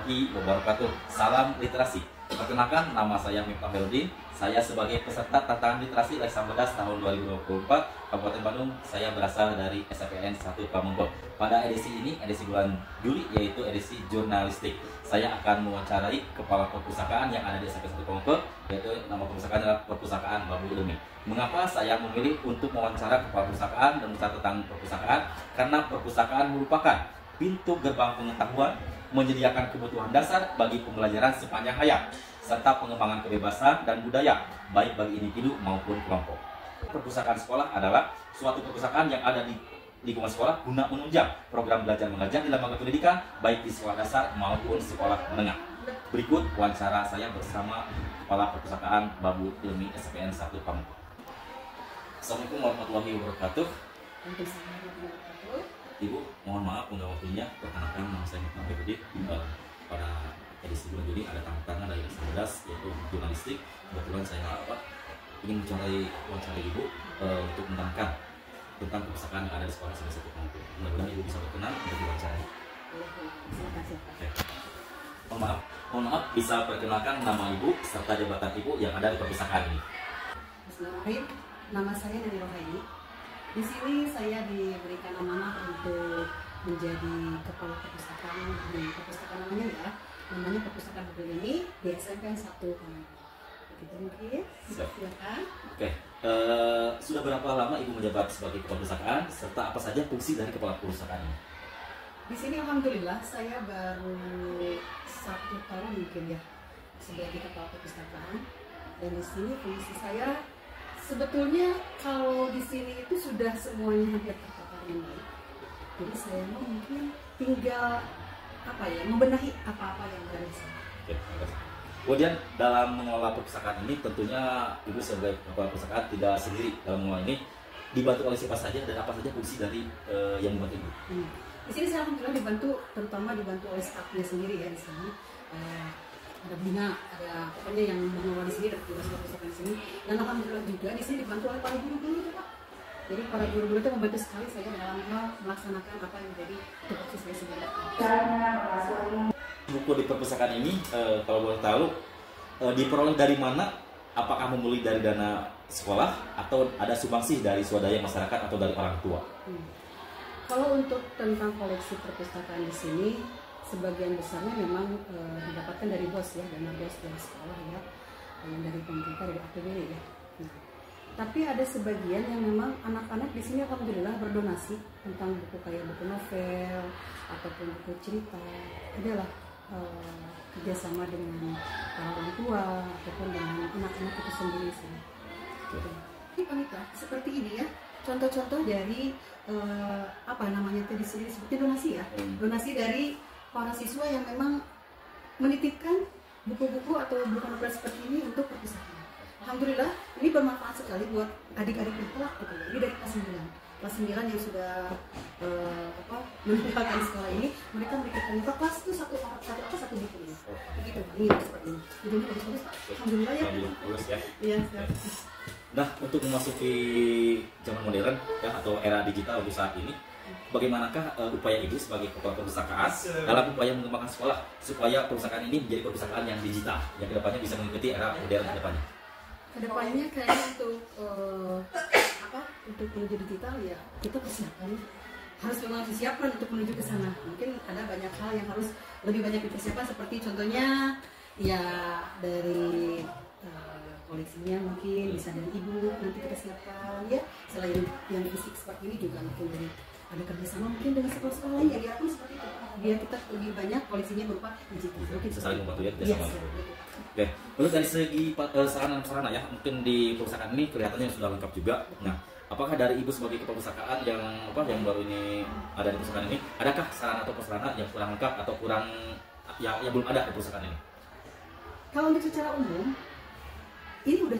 warahmatullahi wabarakatuh. Salam literasi. Perkenalkan, nama saya Miftah Melody. Saya sebagai peserta tantangan literasi Leksambedas tahun 2024 Kabupaten Bandung. Saya berasal dari SMPN 1 Pamengpeuk. Pada edisi ini, edisi bulan Juli, yaitu edisi jurnalistik. Saya akan mewawancarai kepala perpustakaan yang ada di SMPN 1 Pamengpeuk, yaitu nama perpustakaan adalah Perpustakaan Bambu Ilmi. Mengapa saya memilih untuk mewawancara kepala perpustakaan dan bicara tentang perpustakaan? Karena perpustakaan merupakan pintu gerbang pengetahuan, menyediakan kebutuhan dasar bagi pembelajaran sepanjang hayat, serta pengembangan kebebasan dan budaya, baik bagi individu maupun kelompok. Perpustakaan sekolah adalah suatu perpustakaan yang ada di lingkungan sekolah guna menunjang program belajar mengajar di lembaga pendidikan, baik di sekolah dasar maupun sekolah menengah. Berikut wawancara saya bersama Kepala Perpustakaan Bambu Ilmi SMPN 1 Pamengpeuk. Assalamualaikum warahmatullahi wabarakatuh. Ibu, mohon maaf mengganggu waktunya. Perkenalkan, nama saya Miftah Melody. Pada edisi bulan Juli ada tantangan dari Leksambedas, yaitu jurnalistik. Kebetulan saya ingin wawancara Ibu untuk menerangkan tentang perpustakaan yang ada di sekolah SMPN 1 Pamengpeuk. Mudah-mudahan Ibu bisa berkenan untuk diwawancara. Mohon maaf, bisa perkenalkan nama Ibu serta jabatan Ibu yang ada di perpustakaan ini. Bismillahirrahmanirrahim. Nama saya Neni Rohaini. Di sini saya diberikan amanah untuk menjadi kepala perpustakaan di perpustakaan namanya Perpustakaan Bambu Ilmi di SMPN 1 Pamengpeuk. Begitu mungkin. Silakan. Oke. Sudah berapa lama Ibu menjabat sebagai kepala perpustakaan serta apa saja fungsi dari kepala perpustakaan ini? Di sini alhamdulillah saya baru 1 tahun mungkin ya sebagai kepala perpustakaan, dan di sini fungsi saya sebetulnya kalau di sini itu sudah semuanya hampir tertata dengan baik. Jadi saya mungkin tinggal membenahi apa-apa yang dari sana. Kemudian dalam mengelola perpustakaan ini tentunya Ibu sebagai kepala perpustakaan tidak sendiri dalam mengelola ini, dibantu oleh siapa saja dan apa saja fungsi dari yang membantu Ibu? Di sini saya alhamdulillah terutama dibantu oleh stafnya sendiri ya di sini. Ada Bina, ada pokoknya yang mengelola di sini, ada tugas perpustakaan di sini, dan alhamdulillah juga di sini dibantu oleh para guru-guru itu Pak. Jadi para guru-guru itu membantu sekali saya dalam hal melaksanakan apa yang menjadi tugas saya sendiri. Buku di perpustakaan ini kalau boleh tahu diperoleh dari mana? Apakah memulai dari dana sekolah atau ada sumbangsi dari swadaya masyarakat atau dari orang tua? Kalau untuk tentang koleksi perpustakaan di sini, sebagian besarnya memang didapatkan dari BOS ya, dana BOS dari sekolah ya, yang dari pemerintah, dari APBD ya. Nah, tapi ada sebagian yang memang anak-anak di sini alhamdulillah berdonasi tentang buku kayak buku novel ataupun buku cerita. Adalah kerjasama dengan para orang tua ataupun dengan anak-anak itu sendiri sih. Ini Panita seperti ini ya, contoh-contoh dari di sini disebutnya donasi ya, donasi dari para siswa yang memang menitipkan buku-buku atau buku novel seperti ini untuk perpustakaan. Alhamdulillah ini bermanfaat sekali buat adik-adik kita gitu ya. Ini dari kelas 9 yang sudah meninggalkan sekolah ini, mereka memberikan kelas itu satu buku ini. Begitu, ini seperti ini. Judulnya bagus-bagus Pak. Alhamdulillah ya. Bagus ya. Iya. Nah, untuk memasuki zaman modern ya, atau era digital untuk saat ini, bagaimanakah upaya Ibu sebagai kepala perpustakaan dalam upaya mengembangkan sekolah supaya perpustakaan ini menjadi perpustakaan yang digital yang kedepannya bisa mengikuti era modern kedepannya? Kedepannya kayaknya untuk menuju digital ya kita harus memang disiapkan untuk menuju ke sana. Mungkin ada banyak hal yang harus lebih banyak dipersiapkan, seperti contohnya ya dari koleksinya mungkin bisa dari ibu nanti kita siapkan ya. Selain yang fisik seperti ini juga mungkin dari ada kerjasama mungkin dengan sekolah-sekolah lain ya, diharapkan seperti itu biar kita lebih banyak koleksinya berupa digital. Mungkin saling membantu ya kerjasama. Oke, terus dari segi sarana ya, mungkin di perpustakaan ini kelihatannya sudah lengkap juga. Nah, apakah dari Ibu sebagai kepala perpustakaan yang baru ini ada di perpustakaan ini, adakah sarana atau prasarana yang kurang lengkap atau kurang yang belum ada di perpustakaan ini? Kalau untuk secara umum ini udah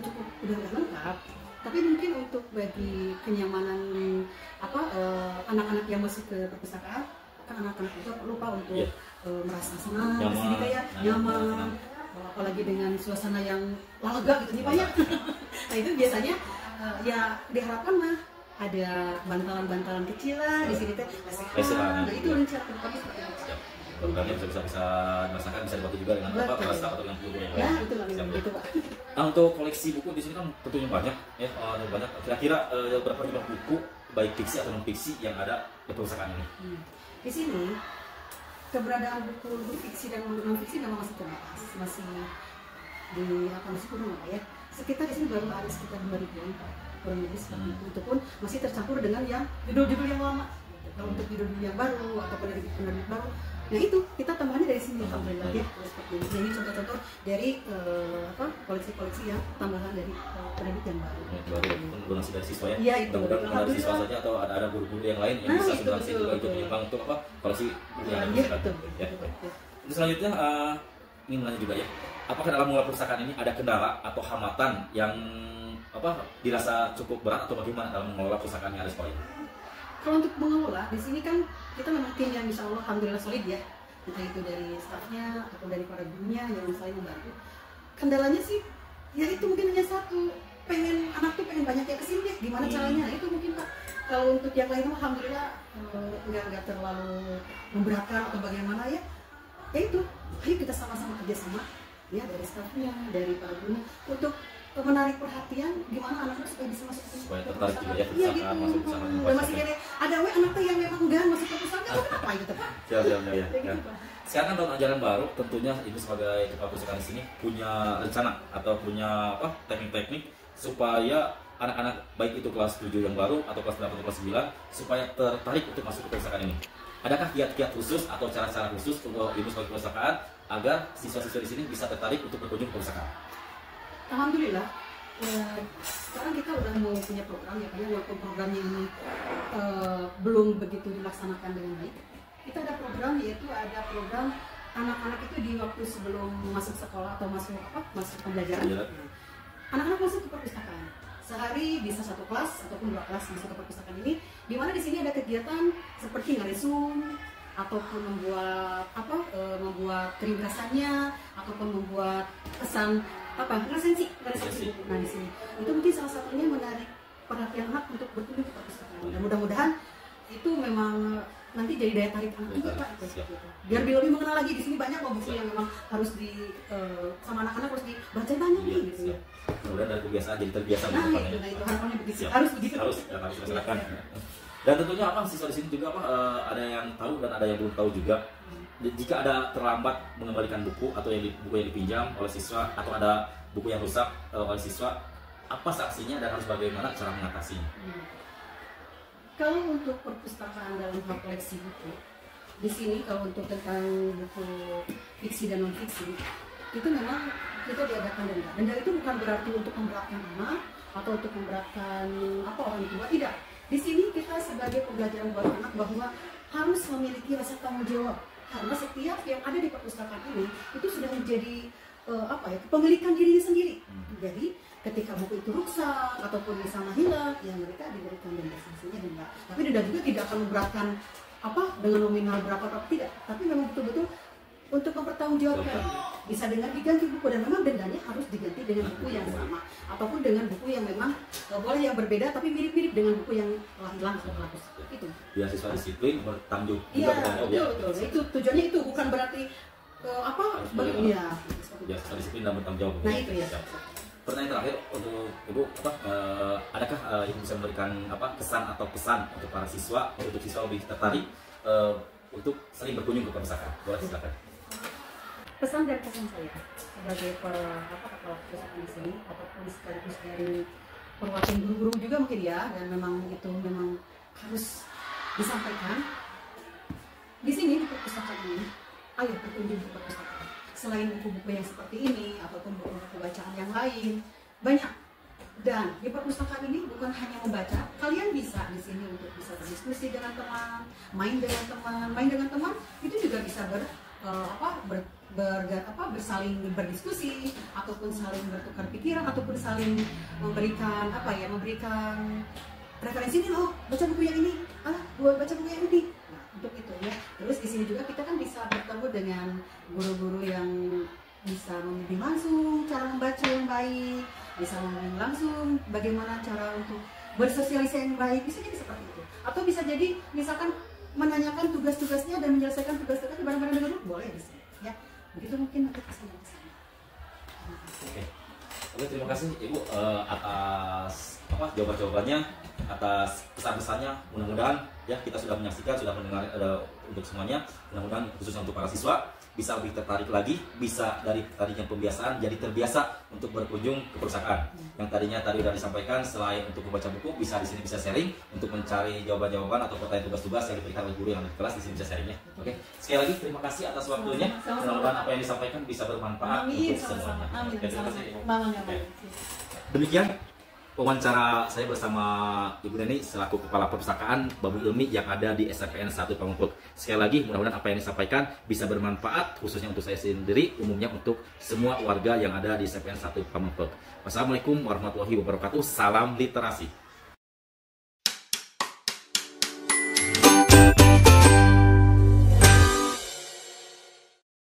lengkap, tapi mungkin untuk bagi kenyamanan anak-anak yang masuk ke perpustakaan, kan anak-anak itu lupa untuk merasa senang, nyaman, apalagi dengan suasana yang lega gitu nih Pak ya. Nah itu biasanya ya diharapkan ada bantalan-bantalan kecil lah di sini teh. Nah itu rencana tapi seperti itu. Programnya bisa dirasakan, bisa dibantu juga dengan apa rasa atau dengan buku yang lain. Ya, itu Pak. Nah, untuk koleksi buku di sini kan tentunya banyak ya, banyak. Kira-kira berapa jumlah buku baik fiksi atau non fiksi yang ada di perpustakaan ini? Di sini keberadaan buku fiksi dan non fiksi memang masih terbatas, masih masih kurang ya. Sekitar di sini baru ada sekitar 2000-an kurang lebih seperti itu. Itu pun masih tercampur dengan yang judul-judul yang lama. Kalau untuk judul-judul yang baru atau penerbit baru, nah itu kita tambahannya dari sini alhamdulillah ya. Seperti ini. Jadi contoh-contoh dari koleksi-koleksi yang tambahan dari penerbit yang baru. Baru donasi dari siswa ya. Iya itu. Mudah-mudahan dari siswa saja atau ada guru-guru yang lain yang bisa donasi juga untuk menyumbang untuk apa koleksi yang ada. Ya. Selanjutnya ingin menanya juga ya, apakah dalam mengelola perpustakaan ini ada kendala atau hambatan yang dirasa cukup berat atau bagaimana dalam mengelola perpustakaan yang ada di sekolah ini? Kalau untuk mengelola di sini kan kita memang tim yang insya Allah alhamdulillah solid ya, entah itu dari stafnya atau dari para gurunya yang saling membantu. Kendalanya sih ya itu mungkin hanya satu, anak tuh pengen banyak yang kesini ya, gimana caranya? Itu mungkin Pak. Kalau untuk yang lain alhamdulillah nggak terlalu memberatkan atau bagaimana ya. Ya itu, ayo kita sama-sama kerjasama ya dari stafnya, dari para guru untuk menarik perhatian gimana anaknya supaya bisa masuk ke supaya tertarik juga ya iya perpustakaan, gitu. masuk perpustakaan. Masih ada anaknya yang memang enggak masuk ke perpustakaan apa gitu Pak. Siap ya. Gitu, Pak. Sekarang tahun ajaran baru, tentunya Ibu sebagai kepala perpustakaan di sini punya rencana atau punya teknik-teknik supaya anak-anak baik itu kelas 7 yang baru atau kelas 8 atau kelas 9 supaya tertarik untuk masuk ke perpustakaan ini. Adakah kiat-kiat khusus atau cara-cara khusus untuk Ibu sebagai perpustakaan agar siswa-siswa di sini bisa tertarik untuk berkunjung ke perpustakaan? Alhamdulillah, sekarang kita udah mau punya program ya, karena walaupun programnya ini belum begitu dilaksanakan dengan baik. Kita ada program, yaitu ada program anak-anak itu di waktu sebelum masuk sekolah atau masuk pembelajaran. Anak-anak masuk ke perpustakaan. Sehari bisa satu kelas ataupun 2 kelas masuk ke perpustakaan ini, di mana di sini ada kegiatan seperti ngeresum ataupun membuat membuat ringkasannya ataupun membuat kesan resensi. Nah di sini itu mungkin salah satunya menarik perhatian anak untuk berkunjung ke perpustakaan. Dan mudah-mudahan itu memang nanti jadi daya tarik anak juga Pak. Biar lebih mengenal lagi di sini banyak buku yang memang harus sama anak-anak harus dibaca banyak nih gitu ya. Kemudian dari kebiasaan jadi terbiasa. Nah itu harapannya begitu. Harus begitu. Harus dilaksanakan. Dan tentunya siswa di sini juga ada yang tahu dan ada yang belum tahu juga. Jika ada terlambat mengembalikan buku atau buku yang dipinjam oleh siswa atau ada buku yang rusak oleh siswa, apa sanksinya dan harus bagaimana cara mengatasinya? Kalau untuk perpustakaan dalam hal koleksi buku, di sini kalau untuk tentang buku fiksi dan non fiksi, itu memang kita diadakan denda. Denda itu bukan berarti untuk memberatkan anak atau untuk memberatkan orang tua, tidak. Di sini kita sebagai pembelajaran buat anak bahwa harus memiliki rasa tanggung jawab. Karena setiap yang ada di perpustakaan ini itu sudah menjadi kepemilikan dirinya sendiri. Jadi ketika buku itu rusak ataupun misalnya hilang, ya mereka diberikan denda, sanksinya denda. Tapi denda juga tidak akan memberatkan dengan nominal berapa tidak. Tapi memang betul-betul untuk mempertanggungjawabkan, bisa dengan diganti buku dan memang dendanya harus diganti dengan buku yang sama ataupun dengan buku yang memang boleh yang berbeda tapi mirip-mirip dengan buku yang telah hilang atau terhapus. Itu. Biar siswa disiplin bertanggung jawab. Iya betul. Itu tujuannya itu bukan berarti biar siswa disiplin dan bertanggung jawab. Nah itu ya. Pertanyaan terakhir untuk Ibu, adakah Ibu bisa memberikan kesan atau pesan untuk para siswa untuk siswa lebih tertarik untuk sering berkunjung ke perpustakaan? Boleh silakan. Pesan dan pesan saya sebagai para kepala perpustakaan di sini ataupun sekaligus dari perwakilan guru-guru juga mungkin ya, dan memang itu memang harus disampaikan di sini di perpustakaan ini. Ayo berkunjung ke perpustakaan. Selain buku-buku yang seperti ini ataupun buku-buku bacaan yang lain banyak. Dan di perpustakaan ini bukan hanya membaca, kalian bisa di sini untuk bisa berdiskusi dengan teman, main dengan teman itu juga bisa bersaling berdiskusi ataupun saling bertukar pikiran ataupun saling memberikan referensi ini baca buku yang ini, baca buku yang ini. Nah, untuk itu ya. Terus di sini juga kita kan bisa bertemu dengan guru-guru yang bisa membimbing langsung cara membaca yang baik, bisa membimbing langsung bagaimana cara untuk bersosialisasi yang baik, bisa jadi seperti itu. Atau bisa jadi misalkan menanyakan tugas-tugasnya dan menyelesaikan tugas-tugasnya bareng-bareng dengan guru, boleh di sini ya. Begitu mungkin nanti kesana. Oke. Oke, terima kasih Ibu atas jawaban-jawabannya, atas pesan-pesannya. Mudah-mudahan ya kita sudah menyaksikan, sudah mendengar untuk semuanya. Mudah-mudahan khususnya untuk para siswa bisa lebih tertarik lagi, bisa dari tadinya pembiasaan jadi terbiasa untuk berkunjung ke perpustakaan. Yang tadinya tadi sudah disampaikan, selain untuk membaca buku, bisa di sini bisa sharing untuk mencari jawaban-jawaban atau pertanyaan tugas-tugas yang diberikan oleh guru yang ada di kelas, di sini bisa sharing ya. Oke, sekali lagi terima kasih atas waktunya. Mudah-mudahan apa yang disampaikan bisa bermanfaat untuk semuanya. Oke, terima kasih. Demikian wawancara saya bersama Ibu Neni selaku Kepala Perpustakaan Babul Ilmi yang ada di SMPN 1 Pamengpeuk. Sekali lagi mudah-mudahan apa yang disampaikan bisa bermanfaat khususnya untuk saya sendiri, umumnya untuk semua warga yang ada di SMPN 1 Pamengpeuk. Wassalamualaikum warahmatullahi wabarakatuh. Salam literasi.